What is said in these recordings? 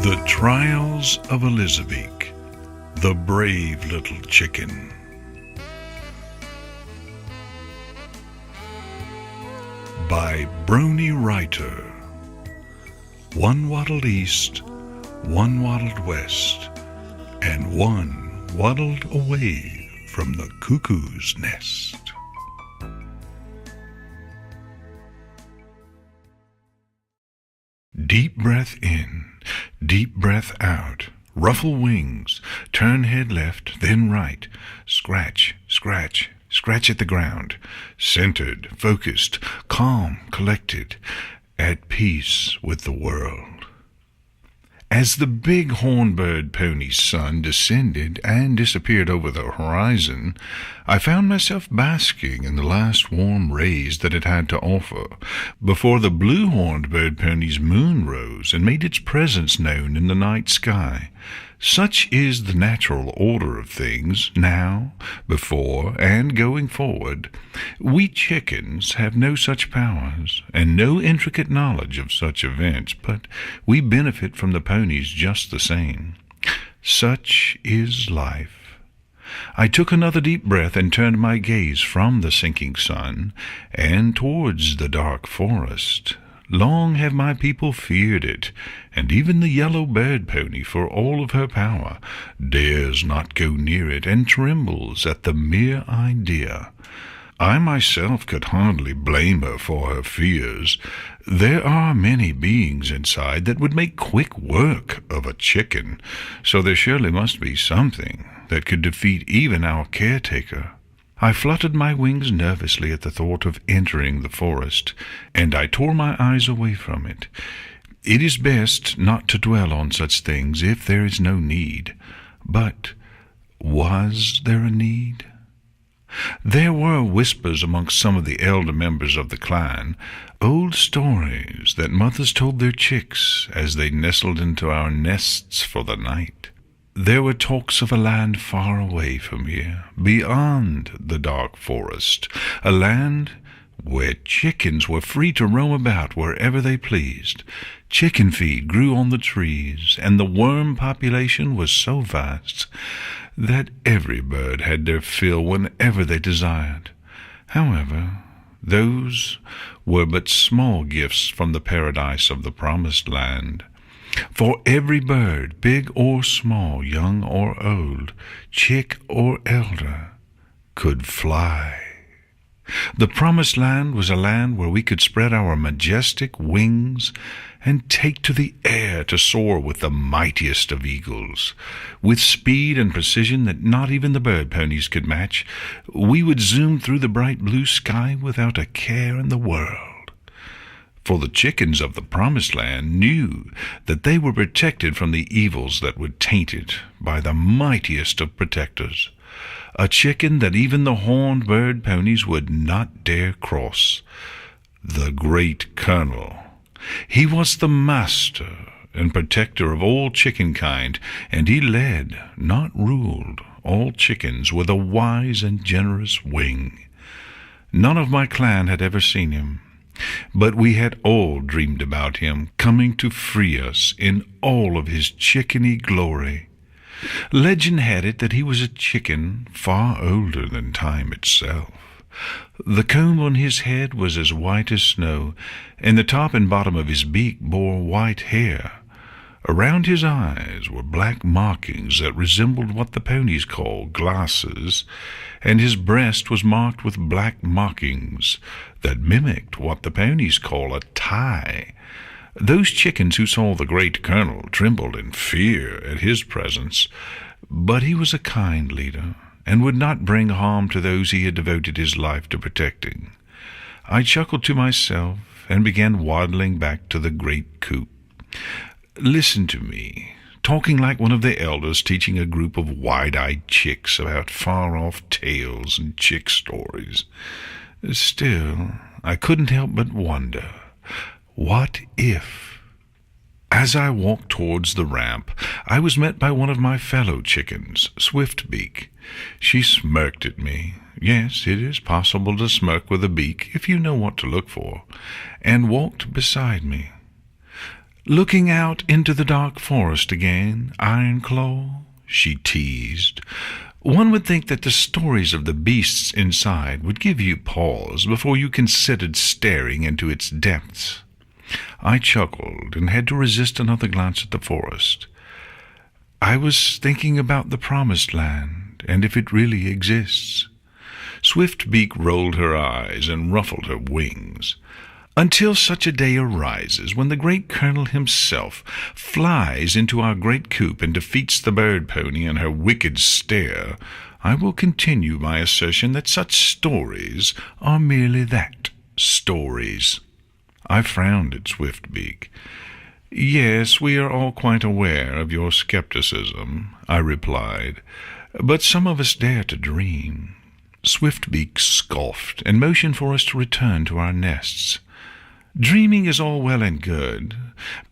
The Trials of Elizabeak, the brave little chicken. By Brony Writer. One waddled east, one waddled west, and one waddled away from the cuckoo's nest. Deep breath in, deep breath out. Ruffle wings, turn head left, then right. Scratch, scratch, scratch at the ground. Centered, focused, calm, collected, at peace with the world. As the big hornbird pony's sun descended and disappeared over the horizon, I found myself basking in the last warm rays that it had to offer, before the blue horned pony's moon rose and made its presence known in the night sky. Such is the natural order of things, now, before, and going forward. We chickens have no such powers, and no intricate knowledge of such events, but we benefit from the ponies just the same. Such is life. I took another deep breath and turned my gaze from the sinking sun and towards the dark forest. Long have my people feared it, and even the yellow bird pony, for all of her power, dares not go near it and trembles at the mere idea. I myself could hardly blame her for her fears. There are many beings inside that would make quick work of a chicken, so there surely must be something that could defeat even our caretaker. I fluttered my wings nervously at the thought of entering the forest, and I tore my eyes away from it. It is best not to dwell on such things if there is no need. But was there a need? There were whispers amongst some of the elder members of the clan, old stories that mothers told their chicks as they nestled into our nests for the night. There were talks of a land far away from here, beyond the dark forest, a land where chickens were free to roam about wherever they pleased. Chicken feed grew on the trees, and the worm population was so vast that every bird had their fill whenever they desired. However, those were but small gifts from the paradise of the promised land. For every bird, big or small, young or old, chick or elder, could fly. The promised land was a land where we could spread our majestic wings and take to the air to soar with the mightiest of eagles. With speed and precision that not even the bird ponies could match, we would zoom through the bright blue sky without a care in the world. For the chickens of the promised land knew that they were protected from the evils that would taint it by the mightiest of protectors, a chicken that even the horned bird ponies would not dare cross, the great Colonel. He was the master and protector of all chicken kind, and he led, not ruled, all chickens with a wise and generous wing. None of my clan had ever seen him, but we had all dreamed about him coming to free us in all of his chickeny glory. Legend had it that he was a chicken far older than time itself. The comb on his head was as white as snow, and the top and bottom of his beak bore white hair. Around his eyes were black markings that resembled what the ponies call glasses, and his breast was marked with black markings that mimicked what the ponies call a tie. Those chickens who saw the great Colonel trembled in fear at his presence, but he was a kind leader, and would not bring harm to those he had devoted his life to protecting. I chuckled to myself and began waddling back to the great coop. Listen to me, talking like one of the elders teaching a group of wide-eyed chicks about far-off tales and chick stories. Still, I couldn't help but wonder, what if? As I walked towards the ramp, I was met by one of my fellow chickens, Swiftbeak. She smirked at me. Yes, it is possible to smirk with a beak if you know what to look for, and walked beside me. "Looking out into the dark forest again, Ironclaw?" she teased. "One would think that the stories of the beasts inside would give you pause before you considered staring into its depths." I chuckled and had to resist another glance at the forest. "I was thinking about the Promised Land, and if it really exists." Swiftbeak rolled her eyes and ruffled her wings. "Until such a day arises when the great Colonel himself flies into our great coop and defeats the bird pony and her wicked stare, I will continue my assertion that such stories are merely that, stories." I frowned at Swiftbeak. "Yes, we are all quite aware of your skepticism," I replied, "but some of us dare to dream." Swiftbeak scoffed and motioned for us to return to our nests. "Dreaming is all well and good,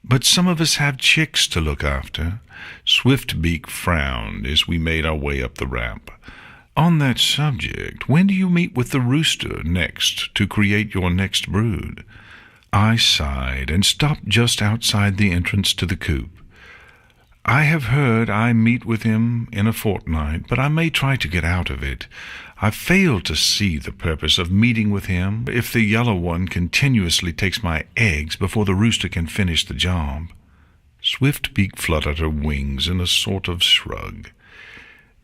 but some of us have chicks to look after." Swiftbeak frowned as we made our way up the ramp. "On that subject, when do you meet with the rooster next to create your next brood?" I sighed and stopped just outside the entrance to the coop. "I have heard I meet with him in a fortnight, but I may try to get out of it. I fail to see the purpose of meeting with him if the yellow one continuously takes my eggs before the rooster can finish the job." Swiftbeak fluttered her wings in a sort of shrug.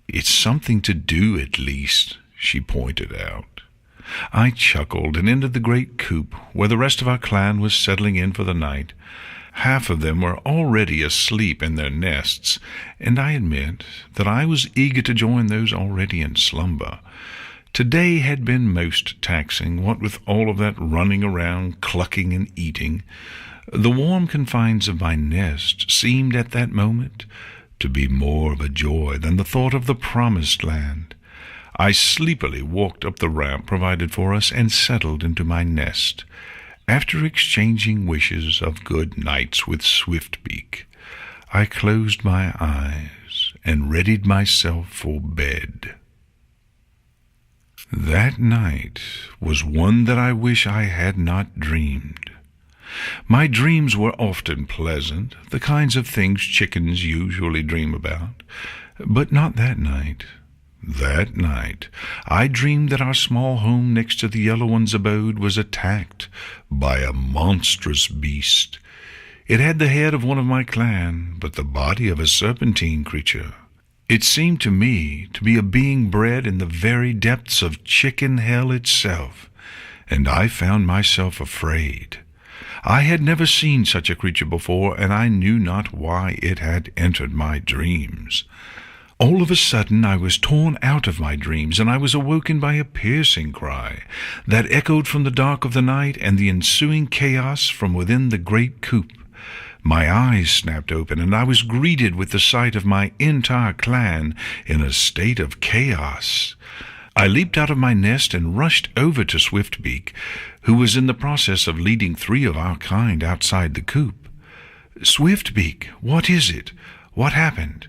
"It's something to do, at least," she pointed out. I chuckled and entered the great coop, where the rest of our clan was settling in for the night. Half of them were already asleep in their nests, and I admit that I was eager to join those already in slumber. Today had been most taxing, what with all of that running around, clucking and eating. The warm confines of my nest seemed at that moment to be more of a joy than the thought of the Promised Land. I sleepily walked up the ramp provided for us and settled into my nest. After exchanging wishes of good nights with Swiftbeak, I closed my eyes and readied myself for bed. That night was one that I wish I had not dreamed. My dreams were often pleasant, the kinds of things chickens usually dream about, but not that night. That night, I dreamed that our small home next to the yellow one's abode was attacked by a monstrous beast. It had the head of one of my clan, but the body of a serpentine creature. It seemed to me to be a being bred in the very depths of chicken hell itself, and I found myself afraid. I had never seen such a creature before, and I knew not why it had entered my dreams. All of a sudden I was torn out of my dreams, and I was awoken by a piercing cry that echoed from the dark of the night and the ensuing chaos from within the great coop. My eyes snapped open, and I was greeted with the sight of my entire clan in a state of chaos. I leaped out of my nest and rushed over to Swiftbeak, who was in the process of leading 3 of our kind outside the coop. "Swiftbeak, what is it? What happened?"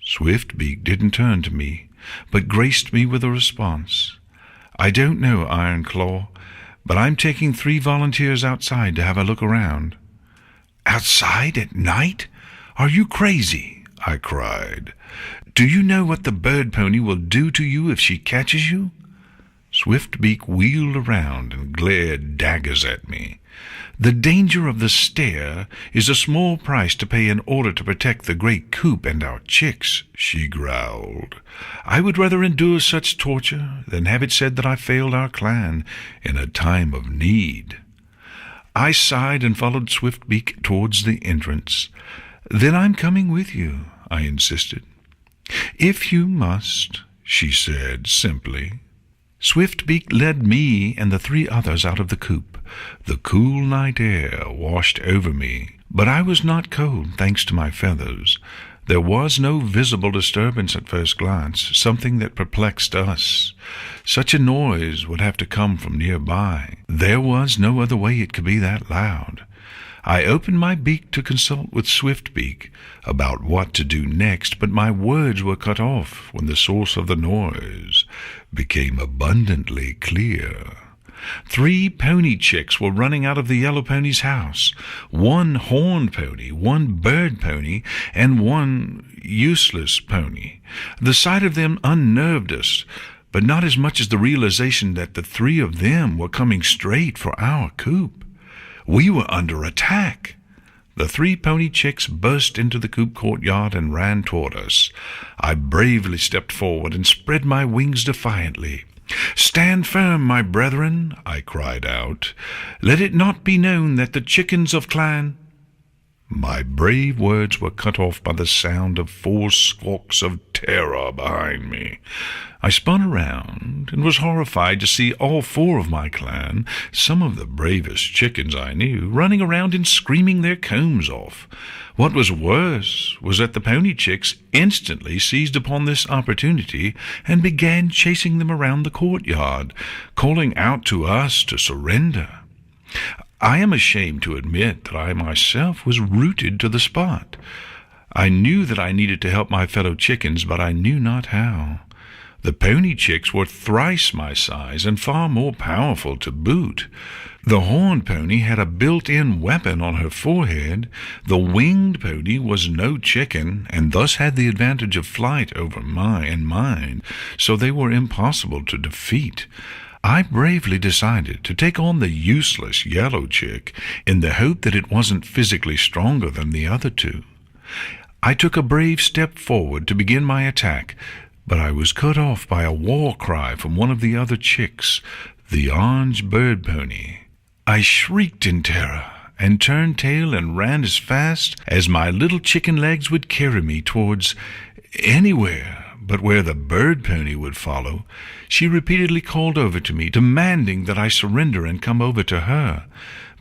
Swiftbeak didn't turn to me, but graced me with a response. "I don't know, Ironclaw, but I'm taking 3 volunteers outside to have a look around." "Outside at night? Are you crazy?" I cried. "Do you know what the bird pony will do to you if she catches you?" Swiftbeak wheeled around and glared daggers at me. "The danger of the stare is a small price to pay in order to protect the great coop and our chicks," she growled. "I would rather endure such torture than have it said that I failed our clan in a time of need." I sighed and followed Swiftbeak towards the entrance. "Then I'm coming with you," I insisted. "If you must," she said simply. Swiftbeak led me and the 3 others out of the coop. The cool night air washed over me, but I was not cold thanks to my feathers. There was no visible disturbance at first glance, something that perplexed us. Such a noise would have to come from nearby. There was no other way it could be that loud. I opened my beak to consult with Swiftbeak about what to do next, but my words were cut off when the source of the noise became abundantly clear. 3 pony chicks were running out of the yellow pony's house. 1 horned pony, 1 bird pony, and 1 useless pony. The sight of them unnerved us, but not as much as the realization that the 3 of them were coming straight for our coop. We were under attack. The 3 pony chicks burst into the coop courtyard and ran toward us. I bravely stepped forward and spread my wings defiantly. "Stand firm, my brethren," I cried out. "Let it not be known that the chickens of Clan—" My brave words were cut off by the sound of 4 squawks of terror behind me. I spun around and was horrified to see all 4 of my clan, some of the bravest chickens I knew, running around and screaming their combs off. What was worse was that the pony chicks instantly seized upon this opportunity and began chasing them around the courtyard, calling out to us to surrender. I am ashamed to admit that I myself was rooted to the spot. I knew that I needed to help my fellow chickens, but I knew not how. The pony chicks were thrice my size and far more powerful to boot. The horned pony had a built-in weapon on her forehead. The winged pony was no chicken, and thus had the advantage of flight over mine, so they were impossible to defeat. I bravely decided to take on the useless yellow chick in the hope that it wasn't physically stronger than the other 2. I took a brave step forward to begin my attack, but I was cut off by a war cry from one of the other chicks, the orange bird pony. I shrieked in terror and turned tail and ran as fast as my little chicken legs would carry me towards anywhere but where the bird pony would follow. She repeatedly called over to me, demanding that I surrender and come over to her.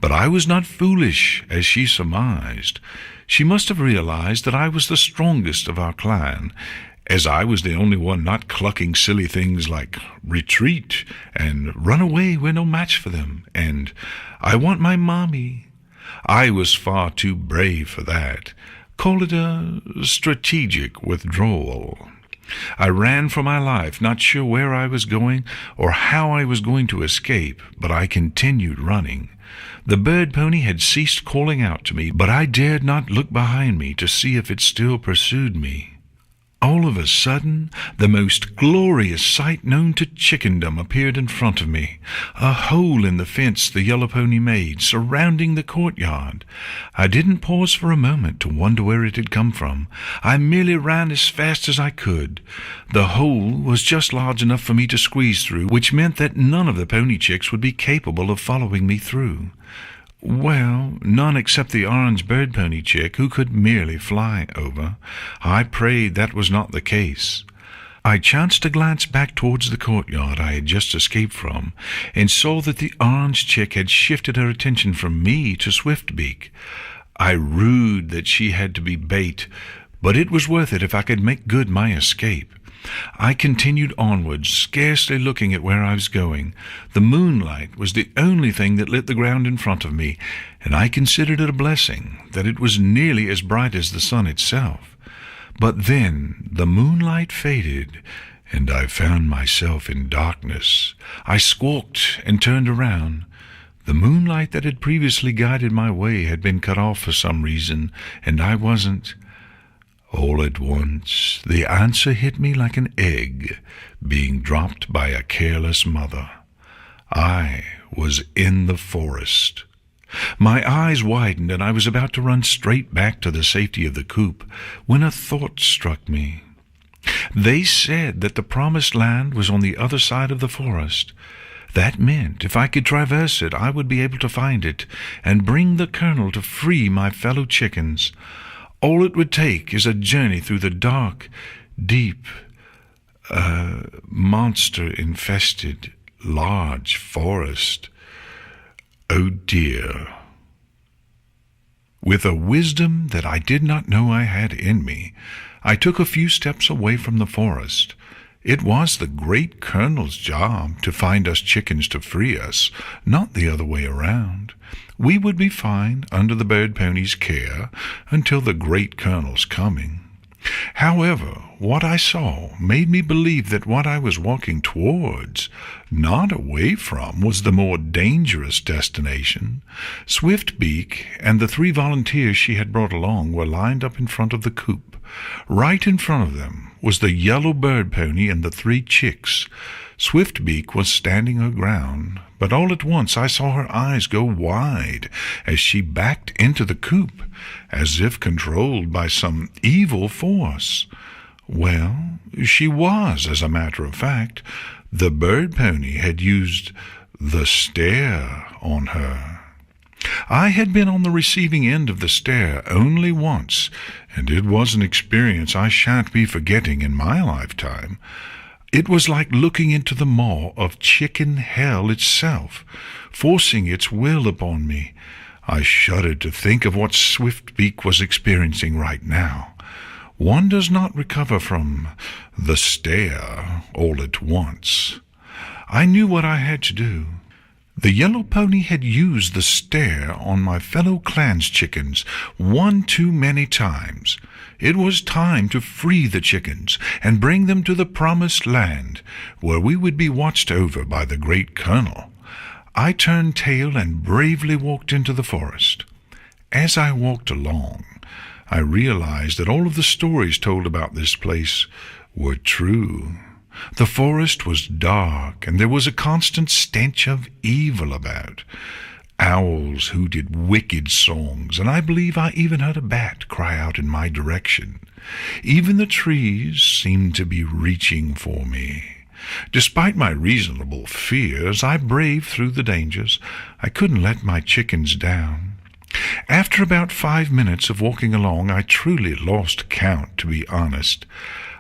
But I was not foolish, as she surmised. She must have realized that I was the strongest of our clan, as I was the only one not clucking silly things like retreat and run away, we're no match for them, and I want my mommy. I was far too brave for that. Call it a strategic withdrawal. I ran for my life, not sure where I was going or how I was going to escape, but I continued running. The bird pony had ceased calling out to me, but I dared not look behind me to see if it still pursued me. All of a sudden, the most glorious sight known to chickendom appeared in front of me, a hole in the fence the yellow pony made, surrounding the courtyard. I didn't pause for a moment to wonder where it had come from. I merely ran as fast as I could. The hole was just large enough for me to squeeze through, which meant that none of the pony chicks would be capable of following me through. Well, none except the orange bird pony chick, who could merely fly over. I prayed that was not the case. I chanced to glance back towards the courtyard I had just escaped from, and saw that the orange chick had shifted her attention from me to Swiftbeak. I rued that she had to be bait, but it was worth it if I could make good my escape. I continued onwards, scarcely looking at where I was going. The moonlight was the only thing that lit the ground in front of me, and I considered it a blessing that it was nearly as bright as the sun itself. But then the moonlight faded, and I found myself in darkness. I squawked and turned around. The moonlight that had previously guided my way had been cut off for some reason, and I wasn't. All at once, the answer hit me like an egg being dropped by a careless mother. I was in the forest. My eyes widened, and I was about to run straight back to the safety of the coop when a thought struck me. They said that the promised land was on the other side of the forest. That meant if I could traverse it, I would be able to find it and bring the colonel to free my fellow chickens. All it would take is a journey through the dark, deep, monster-infested, large forest. Oh dear. With a wisdom that I did not know I had in me, I took a few steps away from the forest. It was the great colonel's job to find us chickens to free us, not the other way around. We would be fine under the bird pony's care until the great colonel's coming. However, what I saw made me believe that what I was walking towards, not away from, was the more dangerous destination. Swiftbeak and the 3 volunteers she had brought along were lined up in front of the coop. Right in front of them was the yellow bird pony and the 3 chicks. Swiftbeak was standing her ground, but all at once I saw her eyes go wide as she backed into the coop, as if controlled by some evil force. Well, she was, as a matter of fact. The bird pony had used the stare on her. I had been on the receiving end of the stare only once, and it was an experience I shan't be forgetting in my lifetime. It was like looking into the maw of chicken hell itself, forcing its will upon me. I shuddered to think of what Swiftbeak was experiencing right now. One does not recover from the stare all at once. I knew what I had to do. The yellow pony had used the stare on my fellow clan's chickens one too many times. It was time to free the chickens and bring them to the promised land, where we would be watched over by the great colonel. I turned tail and bravely walked into the forest. As I walked along, I realized that all of the stories told about this place were true. The forest was dark, and there was a constant stench of evil about. Owls hooted wicked songs, and I believe I even heard a bat cry out in my direction. Even the trees seemed to be reaching for me. Despite my reasonable fears, I braved through the dangers. I couldn't let my chickens down. After about 5 minutes of walking along, I truly lost count, to be honest.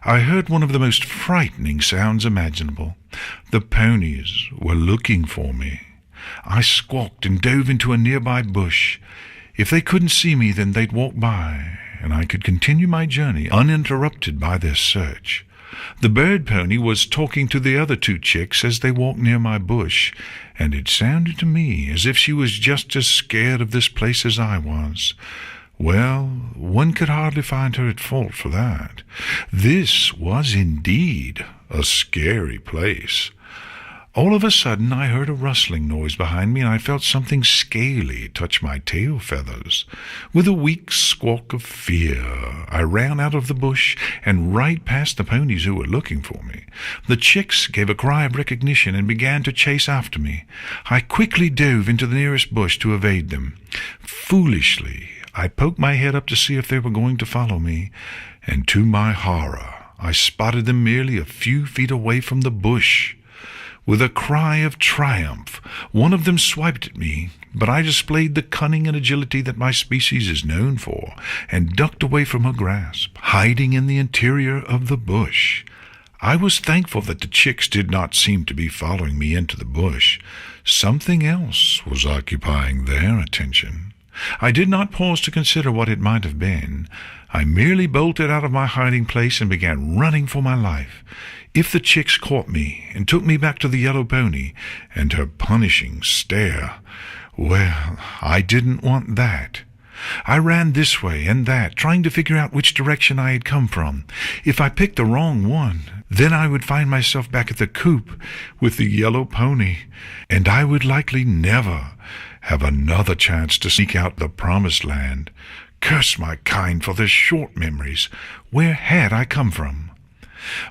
I heard one of the most frightening sounds imaginable. The ponies were looking for me. I squawked and dove into a nearby bush. If they couldn't see me, then they'd walk by, and I could continue my journey uninterrupted by their search. The bird pony was talking to the other 2 chicks as they walked near my bush, and it sounded to me as if she was just as scared of this place as I was. Well, one could hardly find her at fault for that. This was indeed a scary place. All of a sudden, I heard a rustling noise behind me, and I felt something scaly touch my tail feathers. With a weak squawk of fear, I ran out of the bush and right past the ponies who were looking for me. The chicks gave a cry of recognition and began to chase after me. I quickly dove into the nearest bush to evade them. Foolishly, I poked my head up to see if they were going to follow me, and to my horror, I spotted them merely a few feet away from the bush. With a cry of triumph, one of them swiped at me, but I displayed the cunning and agility that my species is known for, and ducked away from her grasp, hiding in the interior of the bush. I was thankful that the chicks did not seem to be following me into the bush. Something else was occupying their attention. I did not pause to consider what it might have been. I merely bolted out of my hiding place and began running for my life. If the chicks caught me and took me back to the yellow pony and her punishing stare, well, I didn't want that. I ran this way and that, trying to figure out which direction I had come from. If I picked the wrong one, then I would find myself back at the coop with the yellow pony, and I would likely never have another chance to seek out the promised land. Curse my kind for their short memories. Where had I come from?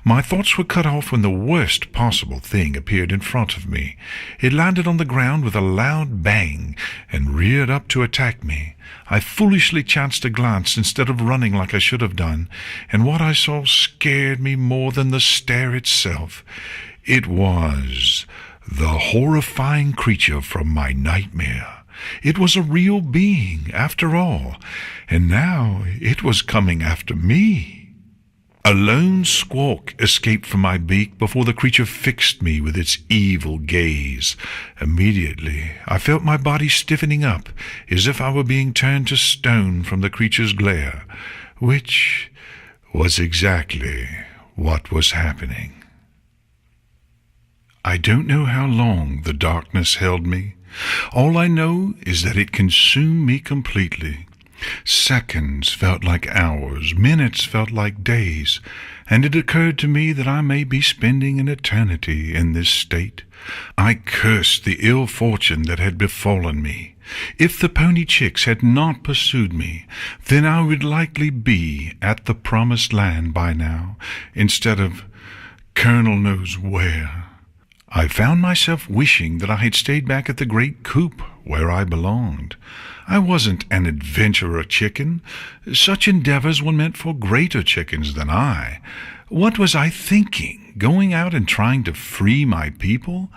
My thoughts were cut off when the worst possible thing appeared in front of me. It landed on the ground with a loud bang and reared up to attack me. I foolishly chanced a glance instead of running like I should have done, and what I saw scared me more than the stare itself. It was the horrifying creature from my nightmare. It was a real being, after all, and now it was coming after me. A lone squawk escaped from my beak before the creature fixed me with its evil gaze. Immediately, I felt my body stiffening up, as if I were being turned to stone from the creature's glare, which was exactly what was happening. I don't know how long the darkness held me. All I know is that it consumed me completely. Seconds felt like hours, minutes felt like days, and it occurred to me that I may be spending an eternity in this state. I cursed the ill fortune that had befallen me. If the pony chicks had not pursued me, then I would likely be at the promised land by now, instead of Colonel knows where. I found myself wishing that I had stayed back at the great coop where I belonged. I wasn't an adventurer chicken. Such endeavors were meant for greater chickens than I. What was I thinking? Going out and trying to free my people?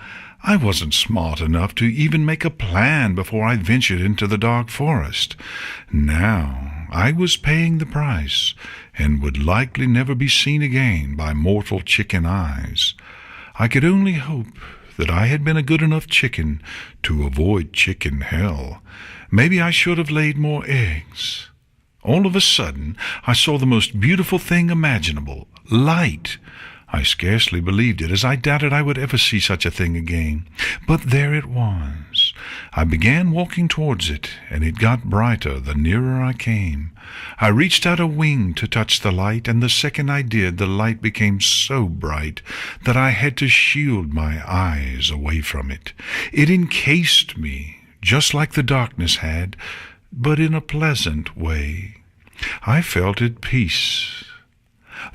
I wasn't smart enough to even make a plan before I ventured into the dark forest. Now I was paying the price, and would likely never be seen again by mortal chicken eyes. I could only hope that I had been a good enough chicken to avoid chicken hell. Maybe I should have laid more eggs. All of a sudden, I saw the most beautiful thing imaginable, light. I scarcely believed it, as I doubted I would ever see such a thing again. But there it was. I began walking towards it, and it got brighter the nearer I came. I reached out a wing to touch the light, and the second I did, the light became so bright that I had to shield my eyes away from it. It encased me, just like the darkness had, but in a pleasant way. I felt at peace.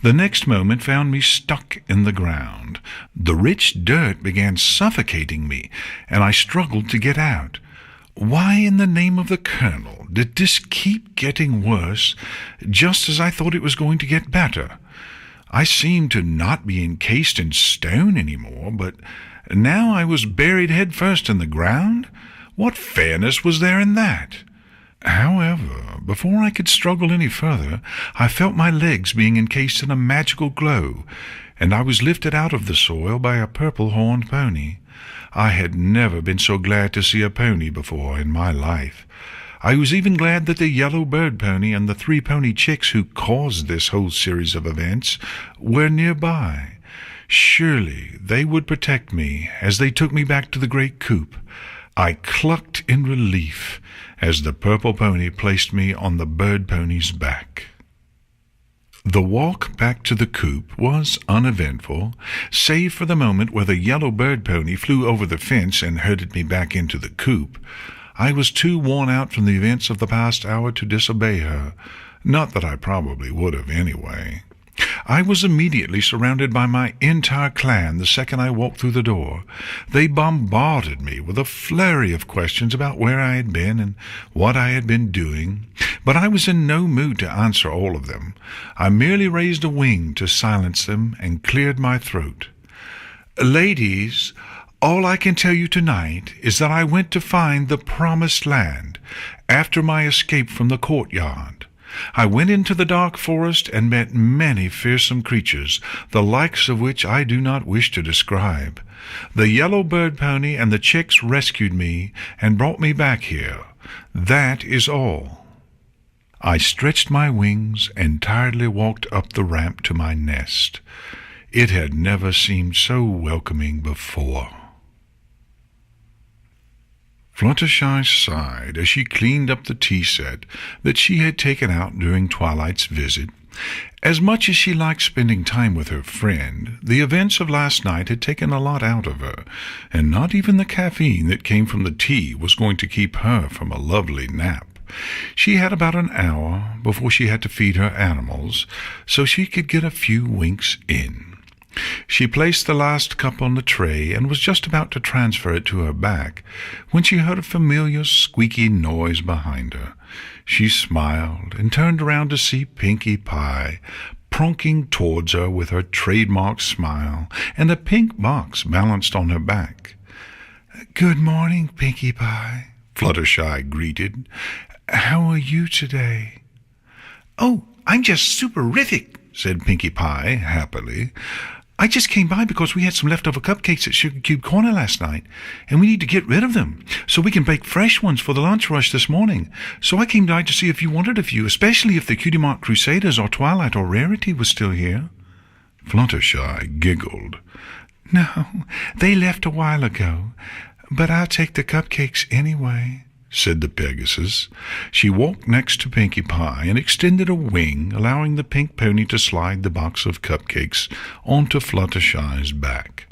The next moment found me stuck in the ground. The rich dirt began suffocating me, and I struggled to get out. Why in the name of the Colonel did this keep getting worse, just as I thought it was going to get better? I seemed to not be encased in stone anymore, but now I was buried head first in the ground. What fairness was there in that? However, before I could struggle any further, I felt my legs being encased in a magical glow, and I was lifted out of the soil by a purple-horned pony. I had never been so glad to see a pony before in my life. I was even glad that the yellow bird pony and the 3 pony chicks who caused this whole series of events were nearby. Surely they would protect me as they took me back to the great coop. I clucked in relief as the purple pony placed me on the bird pony's back. The walk back to the coop was uneventful, save for the moment where the yellow bird pony flew over the fence and herded me back into the coop. I was too worn out from the events of the past hour to disobey her, not that I probably would have anyway. I was immediately surrounded by my entire clan the second I walked through the door. They bombarded me with a flurry of questions about where I had been and what I had been doing, but I was in no mood to answer all of them. I merely raised a wing to silence them and cleared my throat. Ladies, all I can tell you tonight is that I went to find the promised land after my escape from the courtyard. I went into the dark forest and met many fearsome creatures, the likes of which I do not wish to describe. The yellow bird pony and the chicks rescued me and brought me back here. That is all. I stretched my wings and tiredly walked up the ramp to my nest. It had never seemed so welcoming before. Fluttershy sighed as she cleaned up the tea set that she had taken out during Twilight's visit. As much as she liked spending time with her friend, the events of last night had taken a lot out of her, and not even the caffeine that came from the tea was going to keep her from a lovely nap. She had about an hour before she had to feed her animals, so she could get a few winks in. She placed the last cup on the tray and was just about to transfer it to her back when she heard a familiar squeaky noise behind her. She smiled and turned around to see Pinkie Pie pronking towards her with her trademark smile and a pink box balanced on her back. "Good morning, Pinkie Pie," Fluttershy greeted. "How are you today?" "Oh, I'm just superific," said Pinkie Pie happily. "I just came by because we had some leftover cupcakes at Sugar Cube Corner last night, and we need to get rid of them so we can bake fresh ones for the lunch rush this morning. So I came by to see if you wanted a few, especially if the Cutie Mark Crusaders or Twilight or Rarity was still here." Fluttershy giggled. "No, they left a while ago, but I'll take the cupcakes anyway," said the Pegasus. She walked next to Pinkie Pie and extended a wing, allowing the pink pony to slide the box of cupcakes onto Fluttershy's back.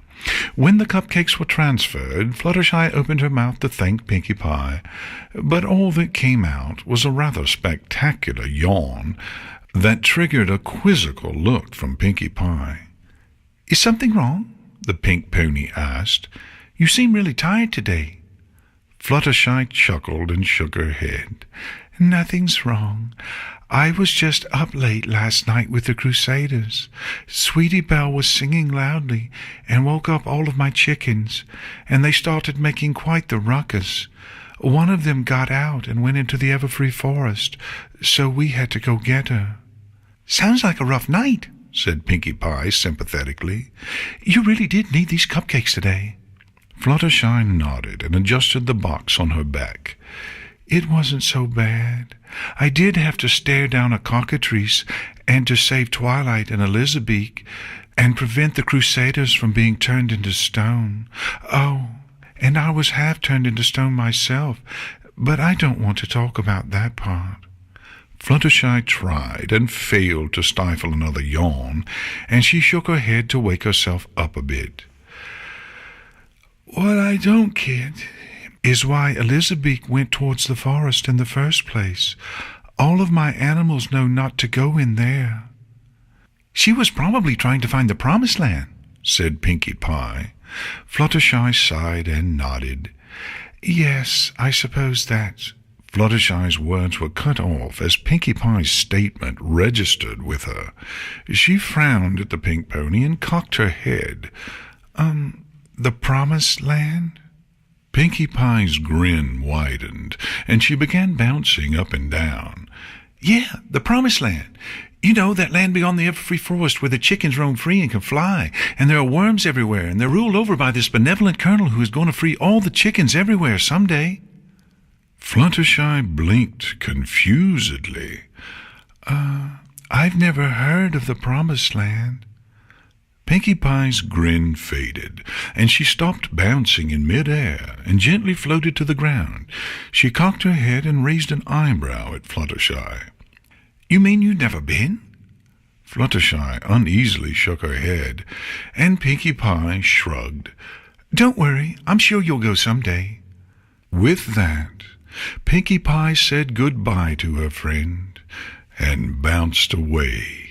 When the cupcakes were transferred, Fluttershy opened her mouth to thank Pinkie Pie, but all that came out was a rather spectacular yawn that triggered a quizzical look from Pinkie Pie. "Is something wrong?" the pink pony asked. "You seem really tired today." Fluttershy chuckled and shook her head. "Nothing's wrong. I was just up late last night with the Crusaders. Sweetie Belle was singing loudly and woke up all of my chickens, and they started making quite the ruckus. One of them got out and went into the Everfree Forest, so we had to go get her." "Sounds like a rough night," said Pinkie Pie sympathetically. "You really did need these cupcakes today." Fluttershy nodded and adjusted the box on her back. "It wasn't so bad. I did have to stare down a cockatrice and to save Twilight and Elizabeak and prevent the Crusaders from being turned into stone. Oh, and I was half turned into stone myself, but I don't want to talk about that part." Fluttershy tried and failed to stifle another yawn, and she shook her head to wake herself up a bit. "What I don't get is why Elizabeak went towards the forest in the first place. All of my animals know not to go in there." "She was probably trying to find the Promised Land," said Pinkie Pie. Fluttershy sighed and nodded. "Yes, I suppose that." Fluttershy's words were cut off as Pinkie Pie's statement registered with her. She frowned at the pink pony and cocked her head. The Promised Land?" Pinkie Pie's grin widened, and she began bouncing up and down. "Yeah, the Promised Land. You know, that land beyond the Everfree Forest where the chickens roam free and can fly, and there are worms everywhere, and they're ruled over by this benevolent colonel who is going to free all the chickens everywhere someday." Fluttershy blinked confusedly. I've never heard of the Promised Land." Pinkie Pie's grin faded, and she stopped bouncing in mid-air and gently floated to the ground. She cocked her head and raised an eyebrow at Fluttershy. "You mean you've never been?" Fluttershy uneasily shook her head, and Pinkie Pie shrugged. "Don't worry, I'm sure you'll go someday." With that, Pinkie Pie said goodbye to her friend and bounced away.